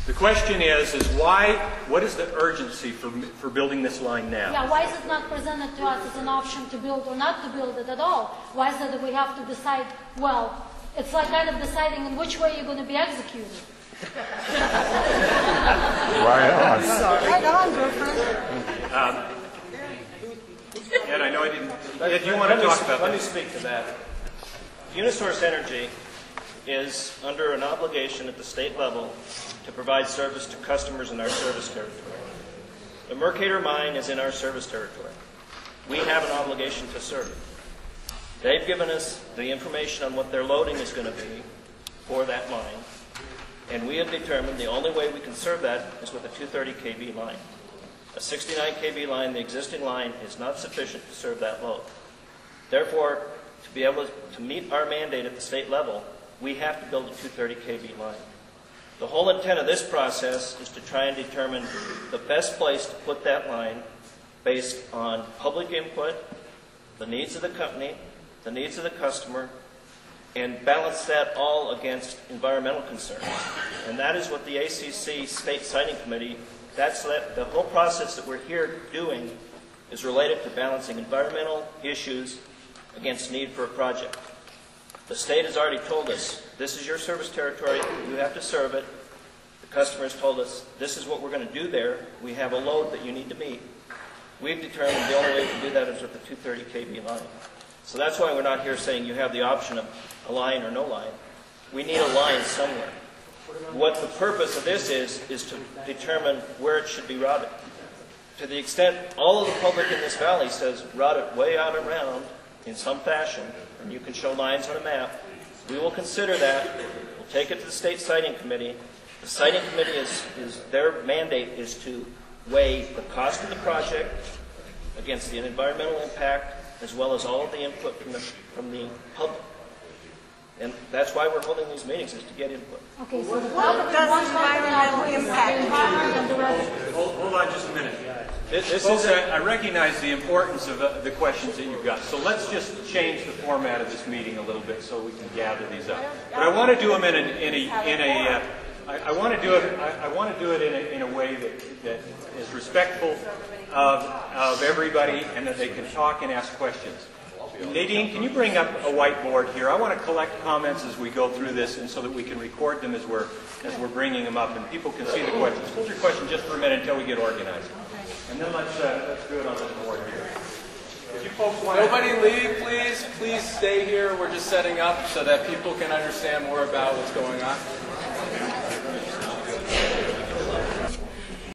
The question is why, what is the urgency for building this line now? Yeah, why is it not presented to us as an option to build or not to build it at all? Why is it that we have to decide, well, it's like kind of deciding in which way you're going to be executed. Right on. Right on, girlfriend. Ed, I know I didn't. Ed, do you want to talk about that? Let me speak to that. Unisource Energy is under an obligation at the state level to provide service to customers in our service territory. The Mercator mine is in our service territory. We have an obligation to serve it. They've given us the information on what their loading is going to be for that mine, and we have determined the only way we can serve that is with a 230 kV line. A 69 kV line, the existing line, is not sufficient to serve that load. Therefore, to be able to meet our mandate at the state level, we have to build a 230 kV line. The whole intent of this process is to try and determine the best place to put that line based on public input, the needs of the company, the needs of the customer, and balance that all against environmental concerns. And that is what the ACC State Siting Committee, the whole process that we're here doing is related to balancing environmental issues against need for a project. The state has already told us, this is your service territory, you have to serve it. The customer has told us, this is what we're going to do there. We have a load that you need to meet. We've determined the only way to do that is with the 230 kV line. So that's why we're not here saying you have the option of a line or no line. We need a line somewhere. What the purpose of this is to determine where it should be routed. To the extent all of the public in this valley says route it way out around in some fashion, and you can show lines on a map, we will consider that. We'll take it to the State Siting Committee. The Siting Committee their mandate is to weigh the cost of the project against the environmental impact, as well as all of the input from the public. And that's why we're holding these meetings, is to get input. Okay, so the public does environmental impact. Hold on just a minute. I recognize the importance of the questions that you've got. So let's just change the format of this meeting a little bit so we can gather these up. But I want to do them in a way that is respectful of everybody, and that they can talk and ask questions. Nadine, can you bring up a whiteboard here? I want to collect comments as we go through this, and so that we can record them as we're bringing them up, and people can see the questions. Hold your question just for a minute until we get organized, and then let's do it on this board here. If you folks want Nobody leave, please. Please stay here. We're just setting up so that people can understand more about what's going on.